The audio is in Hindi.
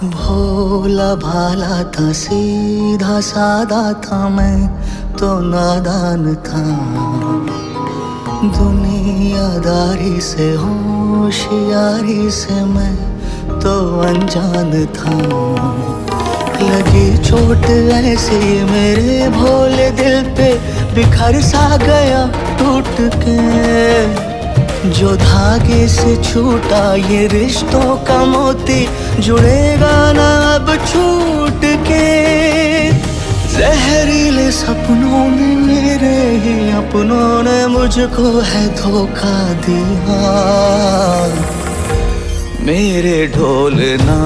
भोला भाला था, सीधा सादा था, मैं तो नादान था। दुनियादारी से होशियारी से मैं तो अनजान था। लगी चोट ऐसी मेरे भोले दिल पे, बिखर सा गया टूट के। जो धागे से छूटा ये रिश्तों का मोती, जुड़ेगा ना अब छूट के। जहरीले सपनों में मेरे ही अपनों ने मुझको है धोखा दिया। मेरे ढोल ना